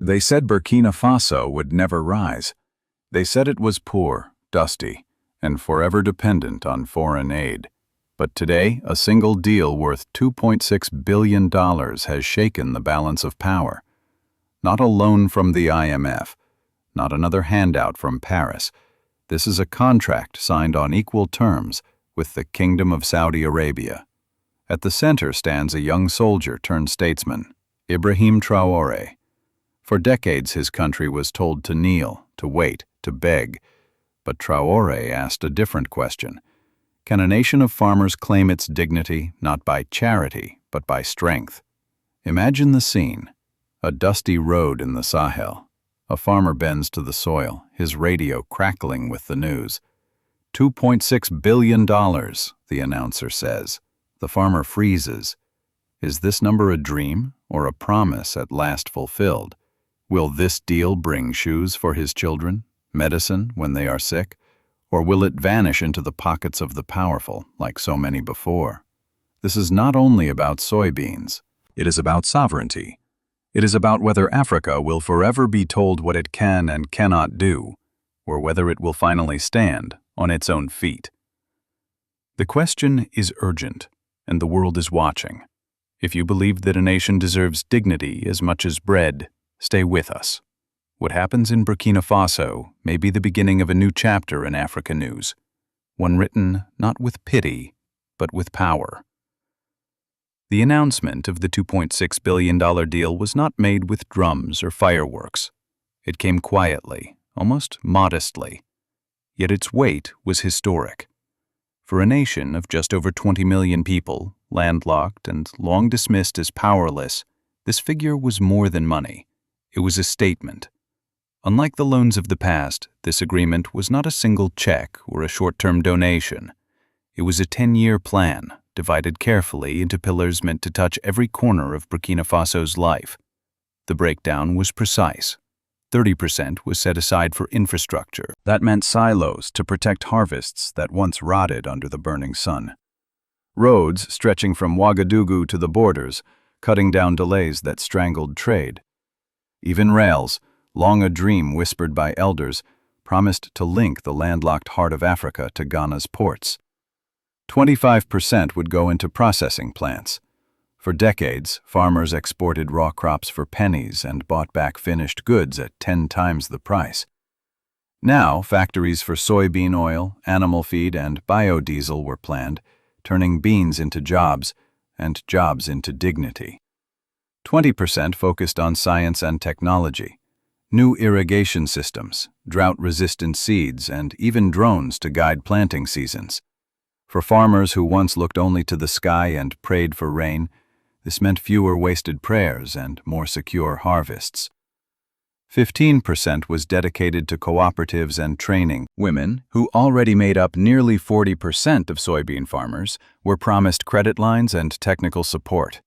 They said Burkina Faso would never rise. They said it was poor, dusty, and forever dependent on foreign aid. But today, a single deal worth $2.6 billion has shaken the balance of power. Not a loan from the IMF, not another handout from Paris. This is a contract signed on equal terms with the Kingdom of Saudi Arabia. At the center stands a young soldier turned statesman, Ibrahim Traoré. For decades his country was told to kneel, to wait, to beg. But Traoré asked a different question. Can a nation of farmers claim its dignity not by charity, but by strength? Imagine the scene. A dusty road in the Sahel. A farmer bends to the soil, his radio crackling with the news. $2.6 billion, the announcer says. The farmer freezes. Is this number a dream or a promise at last fulfilled? Will this deal bring shoes for his children, medicine when they are sick, or will it vanish into the pockets of the powerful like so many before? This is not only about soybeans. It is about sovereignty. It is about whether Africa will forever be told what it can and cannot do, or whether it will finally stand on its own feet. The question is urgent, and the world is watching. If you believe that a nation deserves dignity as much as bread, stay with us. What happens in Burkina Faso may be the beginning of a new chapter in Africa news, one written not with pity, but with power. The announcement of the $2.6 billion deal was not made with drums or fireworks. It came quietly, almost modestly. Yet its weight was historic. For a nation of just over 20 million people, landlocked and long dismissed as powerless, this figure was more than money. It was a statement. Unlike the loans of the past, this agreement was not a single check or a short-term donation. It was a 10-year plan, divided carefully into pillars meant to touch every corner of Burkina Faso's life. The breakdown was precise. 30% was set aside for infrastructure. That meant silos to protect harvests that once rotted under the burning sun. Roads stretching from Ouagadougou to the borders, cutting down delays that strangled trade. Even rails, long a dream whispered by elders, promised to link the landlocked heart of Africa to Ghana's ports. 25% would go into processing plants. For decades, farmers exported raw crops for pennies and bought back finished goods at 10 times the price. Now, factories for soybean oil, animal feed, and biodiesel were planned, turning beans into jobs and jobs into dignity. 20% focused on science and technology. New irrigation systems, drought-resistant seeds, and even drones to guide planting seasons. For farmers who once looked only to the sky and prayed for rain, this meant fewer wasted prayers and more secure harvests. 15% was dedicated to cooperatives and training. Women, who already made up nearly 40% of soybean farmers, were promised credit lines and technical support.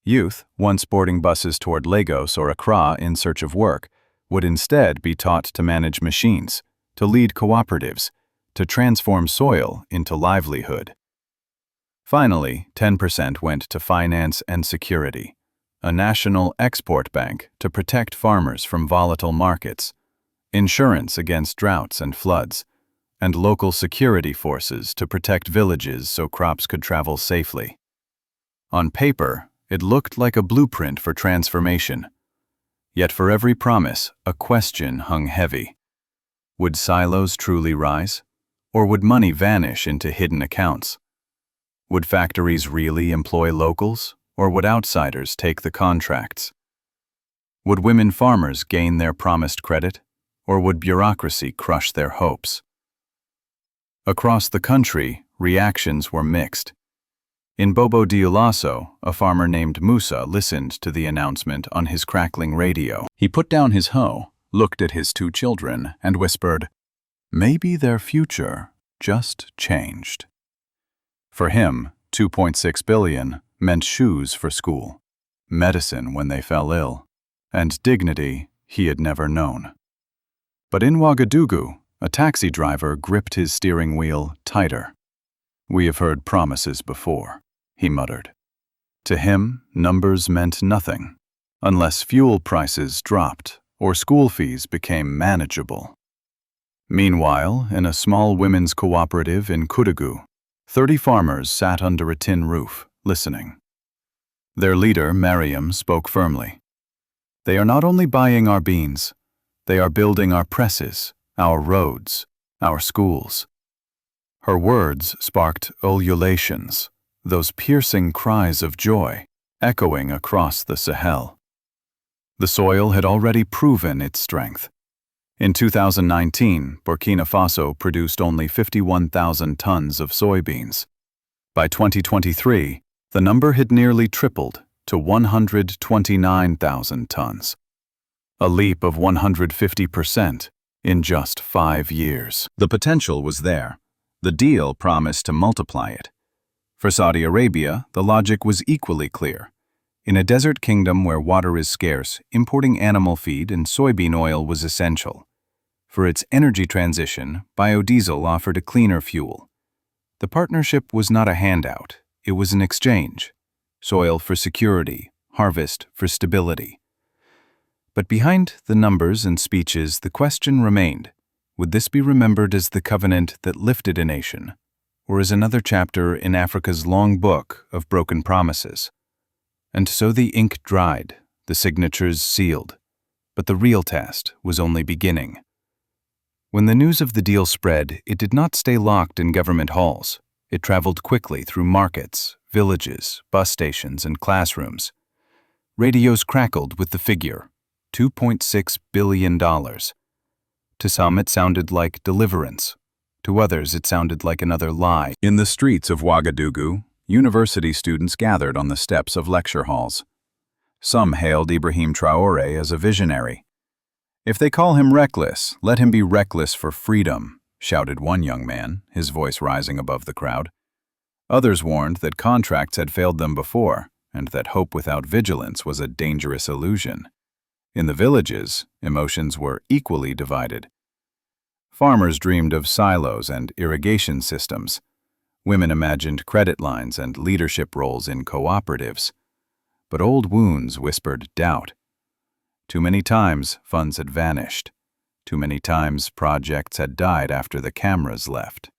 Youth, once boarding buses toward Lagos or Accra in search of work, would instead be taught to manage machines, to lead cooperatives, to transform soil into livelihood. Finally, 10% went to finance and security, a national export bank to protect farmers from volatile markets, insurance against droughts and floods, and local security forces to protect villages so crops could travel safely. On paper, it looked like a blueprint for transformation. Yet for every promise, a question hung heavy. Would silos truly rise? Or would money vanish into hidden accounts? Would factories really employ locals, or would outsiders take the contracts? Would women farmers gain their promised credit, or would bureaucracy crush their hopes? Across the country, reactions were mixed. In Bobo Dioulasso, a farmer named Musa listened to the announcement on his crackling radio. He put down his hoe, looked at his 2 children, and whispered, "Maybe their future just changed." For him, $2.6 billion meant shoes for school, medicine when they fell ill, and dignity he had never known. But in Ouagadougou, a taxi driver gripped his steering wheel tighter. "We have heard promises before," he muttered. To him, numbers meant nothing. unless fuel prices dropped or school fees became manageable. Meanwhile, in a small women's cooperative in Ouagadougou, 30 farmers sat under a tin roof, listening. Their leader, Mariam, spoke firmly. "They are not only buying our beans, they are building our presses, our roads, our schools." Her words sparked ululations, those piercing cries of joy, echoing across the Sahel. The soil had already proven its strength. In 2019, Burkina Faso produced only 51,000 tons of soybeans. By 2023, the number had nearly tripled to 129,000 tons. A leap of 150% in just 5 years. The potential was there. The deal promised to multiply it. For Saudi Arabia, the logic was equally clear. In a desert kingdom where water is scarce, importing animal feed and soybean oil was essential. For its energy transition, biodiesel offered a cleaner fuel. The partnership was not a handout, it was an exchange. Soil for security, harvest for stability. But behind the numbers and speeches, the question remained, would this be remembered as the covenant that lifted a nation, or as another chapter in Africa's long book of broken promises? And so the ink dried, the signatures sealed, but the real test was only beginning. When the news of the deal spread, it did not stay locked in government halls. It traveled quickly through markets, villages, bus stations, and classrooms. Radios crackled with the figure, $2.6 billion. To some, it sounded like deliverance. To others, it sounded like another lie. In the streets of Ouagadougou, university students gathered on the steps of lecture halls. Some hailed Ibrahim Traoré as a visionary. "If they call him reckless, let him be reckless for freedom," shouted one young man, his voice rising above the crowd. Others warned that contracts had failed them before, and that hope without vigilance was a dangerous illusion. In the villages, emotions were equally divided. Farmers dreamed of silos and irrigation systems. Women imagined credit lines and leadership roles in cooperatives. But old wounds whispered doubt. Too many times funds had vanished. Too many times projects had died after the cameras left.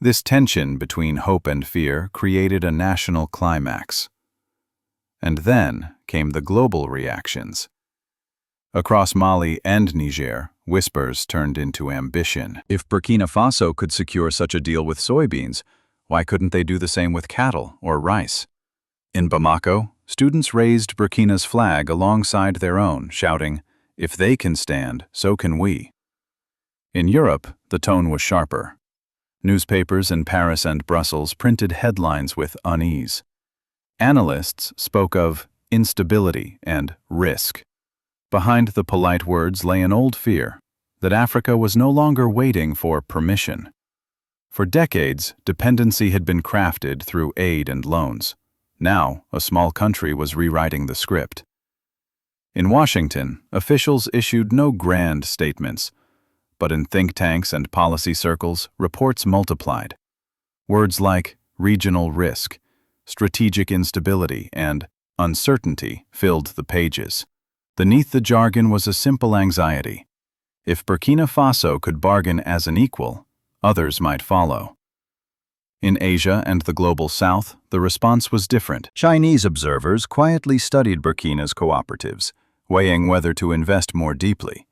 This tension between hope and fear created a national climax. And then came the global reactions. Across Mali and Niger, whispers turned into ambition. If Burkina Faso could secure such a deal with soybeans, why couldn't they do the same with cattle or rice? In Bamako, students raised Burkina's flag alongside their own, shouting, "If they can stand, so can we." In Europe, the tone was sharper. Newspapers in Paris and Brussels printed headlines with unease. Analysts spoke of instability and risk. Behind the polite words lay an old fear that Africa was no longer waiting for permission. For decades, dependency had been crafted through aid and loans. Now, a small country was rewriting the script. In Washington, officials issued no grand statements, but in think tanks and policy circles, reports multiplied. Words like regional risk, strategic instability, and uncertainty filled the pages. Beneath the jargon was a simple anxiety. If Burkina Faso could bargain as an equal, others might follow. In Asia and the global south, the response was different. Chinese observers quietly studied Burkina's cooperatives, weighing whether to invest more deeply.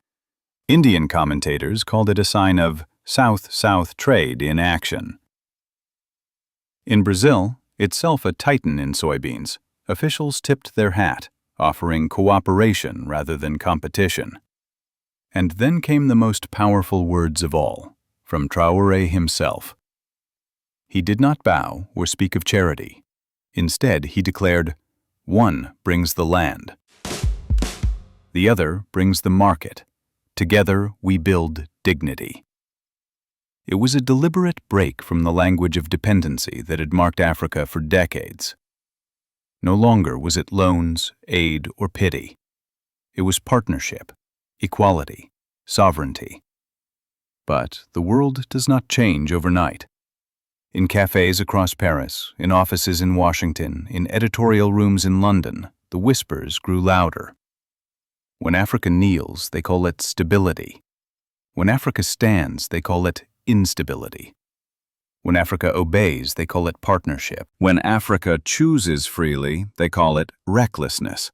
Indian commentators called it a sign of South-South trade in action. In Brazil, itself a titan in soybeans, officials tipped their hat, offering cooperation rather than competition. And then came the most powerful words of all, from Traoré himself. He did not bow or speak of charity. Instead, he declared, "One brings the land. The other brings the market. Together we build dignity." It was a deliberate break from the language of dependency that had marked Africa for decades. No longer was it loans, aid, or pity. It was partnership, equality, sovereignty. But the world does not change overnight. In cafes across Paris, in offices in Washington, in editorial rooms in London, the whispers grew louder. When Africa kneels, they call it stability. When Africa stands, they call it instability. When Africa obeys, they call it partnership. When Africa chooses freely, they call it recklessness.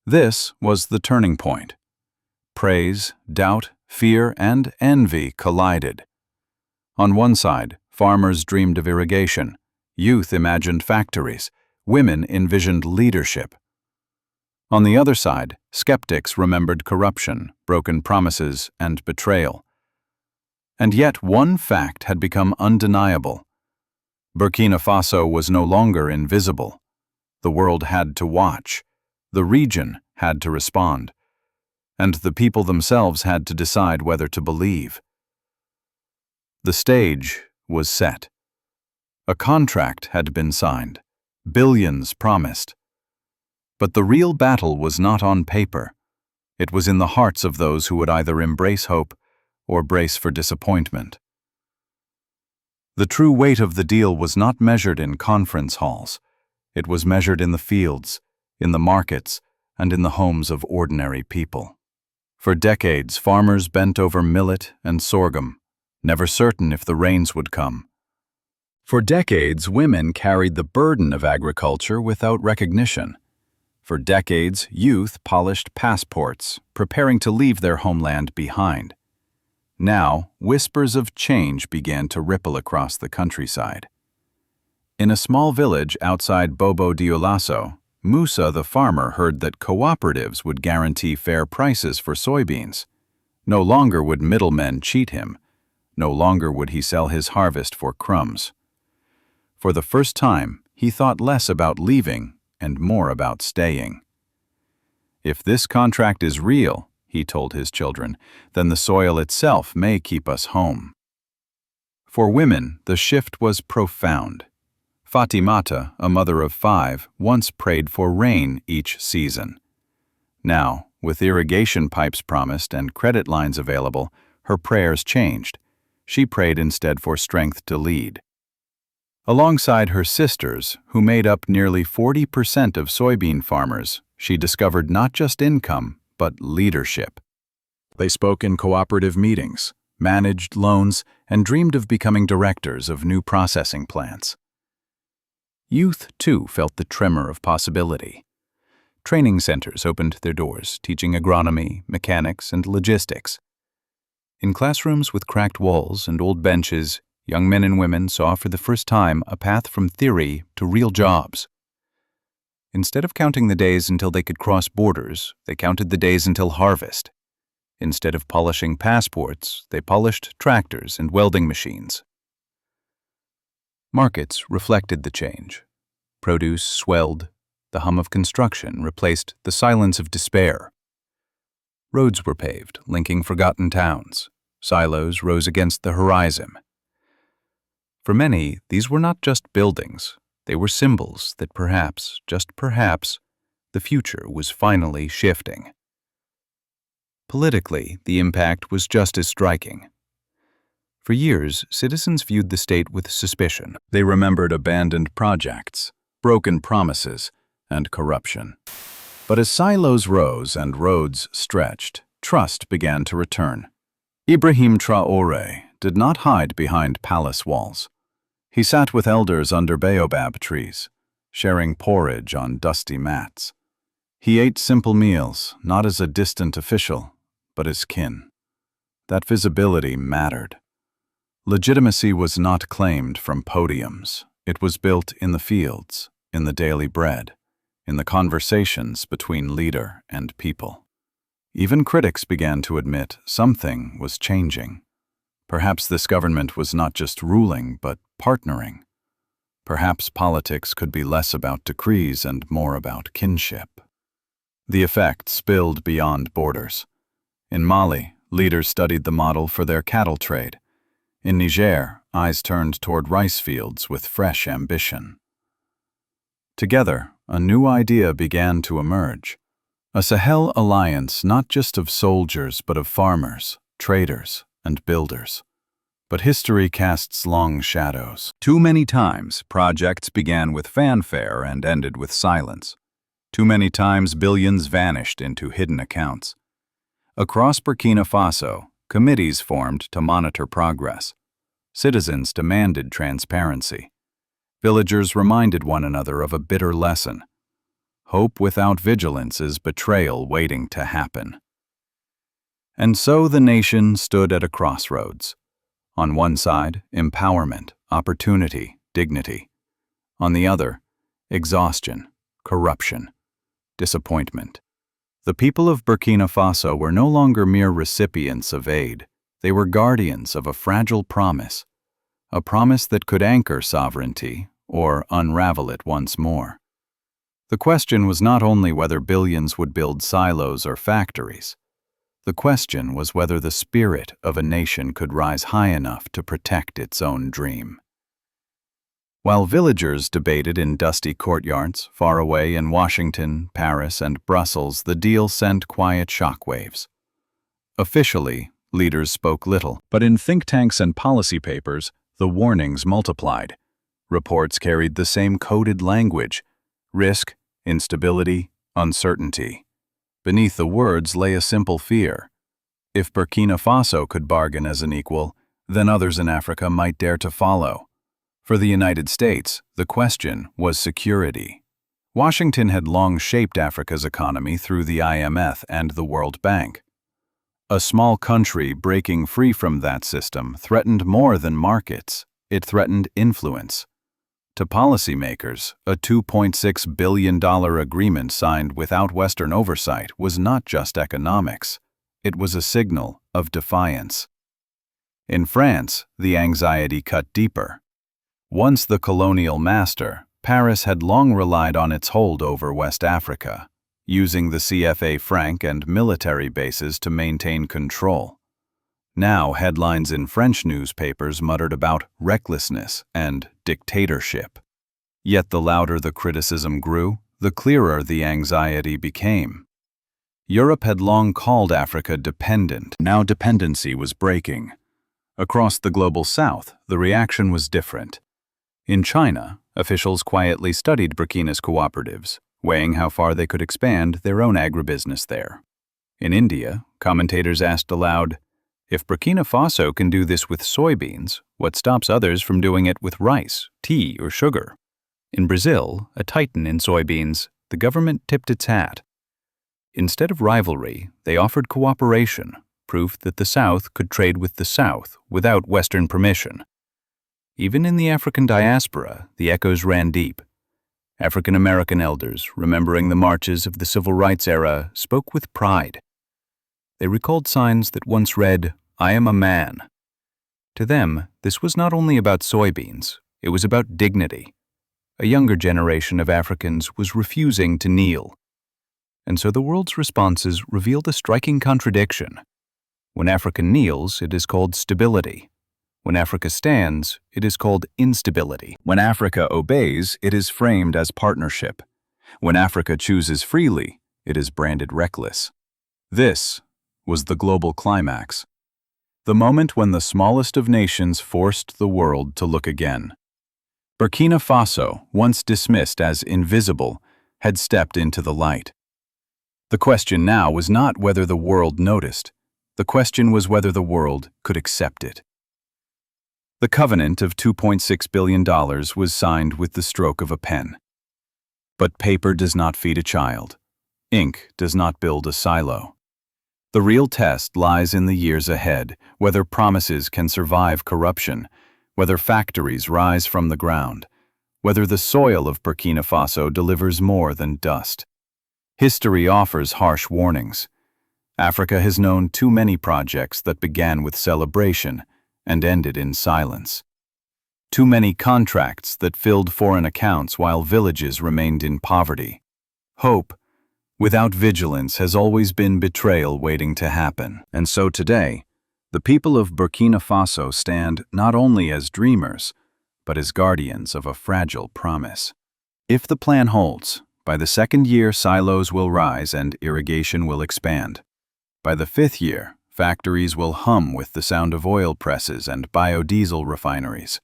This was the turning point. Praise, doubt, fear, and envy collided. On one side, farmers dreamed of irrigation, youth imagined factories, women envisioned leadership. On the other side, skeptics remembered corruption, broken promises, and betrayal. And yet one fact had become undeniable. Burkina Faso was no longer invisible. The world had to watch. The region had to respond. And the people themselves had to decide whether to believe. The stage was set. A contract had been signed. Billions promised. But the real battle was not on paper. It was in the hearts of those who would either embrace hope or brace for disappointment. The true weight of the deal was not measured in conference halls. It was measured in the fields, in the markets, and in the homes of ordinary people. For decades, farmers bent over millet and sorghum, never certain if the rains would come. For decades, women carried the burden of agriculture without recognition. For decades, youth polished passports, preparing to leave their homeland behind. Now, whispers of change began to ripple across the countryside. In a small village outside Bobo Dioulasso, Musa the farmer heard that cooperatives would guarantee fair prices for soybeans. No longer would middlemen cheat him. No longer would he sell his harvest for crumbs. For the first time, he thought less about leaving and more about staying. If this contract is real, he told his children, then the soil itself may keep us home. For women, the shift was profound. Fatimata, a mother of 5, once prayed for rain each season. Now, with irrigation pipes promised and credit lines available, her prayers changed. She prayed instead for strength to lead. Alongside her sisters, who made up nearly 40% of soybean farmers, she discovered not just income, but leadership. They spoke in cooperative meetings, managed loans, and dreamed of becoming directors of new processing plants. Youth, too, felt the tremor of possibility. Training centers opened their doors, teaching agronomy, mechanics, and logistics. In classrooms with cracked walls and old benches, young men and women saw for the first time a path from theory to real jobs. Instead of counting the days until they could cross borders, they counted the days until harvest. Instead of polishing passports, they polished tractors and welding machines. Markets reflected the change. Produce swelled. The hum of construction replaced the silence of despair. Roads were paved, linking forgotten towns. Silos rose against the horizon. For many, these were not just buildings. They were symbols that perhaps, just perhaps, the future was finally shifting. Politically, the impact was just as striking. For years, citizens viewed the state with suspicion. They remembered abandoned projects, broken promises, and corruption. But as silos rose and roads stretched, trust began to return. Ibrahim Traoré did not hide behind palace walls. He sat with elders under baobab trees, sharing porridge on dusty mats. He ate simple meals, not as a distant official, but as kin. That visibility mattered. Legitimacy was not claimed from podiums. It was built in the fields, in the daily bread, in the conversations between leader and people. Even critics began to admit something was changing. Perhaps this government was not just ruling, but partnering. Perhaps politics could be less about decrees and more about kinship. The effect spilled beyond borders. In Mali, leaders studied the model for their cattle trade. In Niger, eyes turned toward rice fields with fresh ambition. Together, a new idea began to emerge. A Sahel alliance not just of soldiers but of farmers, traders, and builders. But history casts long shadows. Too many times, projects began with fanfare and ended with silence. Too many times billions vanished into hidden accounts. Across Burkina Faso, committees formed to monitor progress. Citizens demanded transparency. Villagers reminded one another of a bitter lesson. Hope without vigilance is betrayal waiting to happen. And so the nation stood at a crossroads. On one side, empowerment, opportunity, dignity. On the other, exhaustion, corruption, disappointment. The people of Burkina Faso were no longer mere recipients of aid. They were guardians of a fragile promise, a promise that could anchor sovereignty or unravel it once more. The question was not only whether billions would build silos or factories. The question was whether the spirit of a nation could rise high enough to protect its own dream. While villagers debated in dusty courtyards far away in Washington, Paris, and Brussels, the deal sent quiet shockwaves. Officially, leaders spoke little, but in think tanks and policy papers, the warnings multiplied. Reports carried the same coded language: risk, instability, uncertainty. Beneath the words lay a simple fear. If Burkina Faso could bargain as an equal, then others in Africa might dare to follow. For the United States, the question was security. Washington had long shaped Africa's economy through the IMF and the World Bank. A small country breaking free from that system threatened more than markets. It threatened influence. To policymakers, a $2.6 billion agreement signed without Western oversight was not just economics. It was a signal of defiance. In France, the anxiety cut deeper. Once the colonial master, Paris had long relied on its hold over West Africa, using the CFA franc and military bases to maintain control. Now, headlines in French newspapers muttered about recklessness and dictatorship. Yet the louder the criticism grew, the clearer the anxiety became. Europe had long called Africa dependent. Now dependency was breaking. Across the global south, the reaction was different. In China, officials quietly studied Burkina's cooperatives, weighing how far they could expand their own agribusiness there. In India, commentators asked aloud, if Burkina Faso can do this with soybeans, what stops others from doing it with rice, tea, or sugar? In Brazil, a titan in soybeans, the government tipped its hat. Instead of rivalry, they offered cooperation, proof that the South could trade with the South without Western permission. Even in the African diaspora, the echoes ran deep. African American elders, remembering the marches of the civil rights era, spoke with pride. They recalled signs that once read, "I am a man." To them, this was not only about soybeans, it was about dignity. A younger generation of Africans was refusing to kneel. And so the world's responses revealed a striking contradiction. When Africa kneels, it is called stability. When Africa stands, it is called instability. When Africa obeys, it is framed as partnership. When Africa chooses freely, it is branded reckless. This was the global climax. The moment when the smallest of nations forced the world to look again. Burkina Faso, once dismissed as invisible, had stepped into the light. The question now was not whether the world noticed. The question was whether the world could accept it. The covenant of $2.6 billion was signed with the stroke of a pen. But paper does not feed a child. Ink does not build a silo. The real test lies in the years ahead, whether promises can survive corruption, whether factories rise from the ground, whether the soil of Burkina Faso delivers more than dust. History offers harsh warnings. Africa has known too many projects that began with celebration and ended in silence. Too many contracts that filled foreign accounts while villages remained in poverty. Hope, without vigilance, has always been betrayal waiting to happen. And so today, the people of Burkina Faso stand not only as dreamers, but as guardians of a fragile promise. If the plan holds, by the second year silos will rise and irrigation will expand. By the fifth year, factories will hum with the sound of oil presses and biodiesel refineries.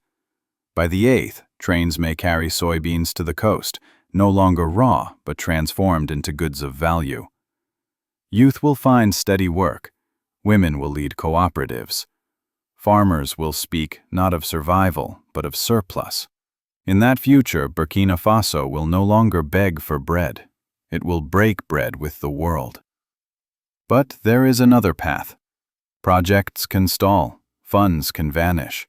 By the eighth, trains may carry soybeans to the coast, no longer raw but transformed into goods of value. Youth will find steady work. Women will lead cooperatives. Farmers will speak not of survival but of surplus. In that future, Burkina Faso will no longer beg for bread. It will break bread with the world. But there is another path. Projects can stall, funds can vanish.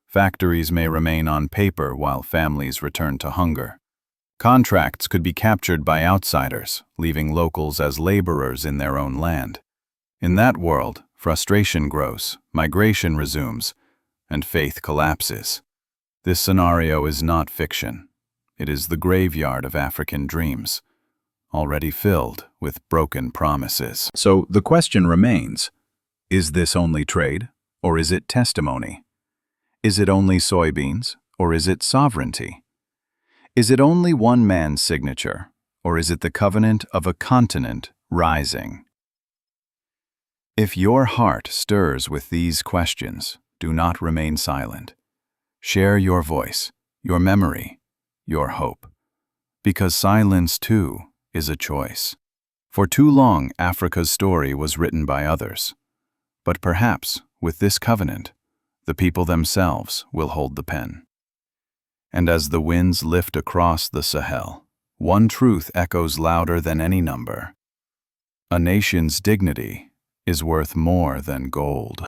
Factories may remain on paper while families return to hunger. Contracts could be captured by outsiders, leaving locals as laborers in their own land. In that world, frustration grows, migration resumes, and faith collapses. This scenario is not fiction. It is the graveyard of African dreams, already filled with broken promises. So the question remains, is this only trade, or is it testimony? Is it only soybeans, or is it sovereignty? Is it only one man's signature, or is it the covenant of a continent rising? If your heart stirs with these questions, do not remain silent. Share your voice, your memory, your hope. Because silence, too, is a choice. For too long, Africa's story was written by others. But perhaps, with this covenant, the people themselves will hold the pen. And as the winds lift across the Sahel, one truth echoes louder than any number. A nation's dignity is worth more than gold.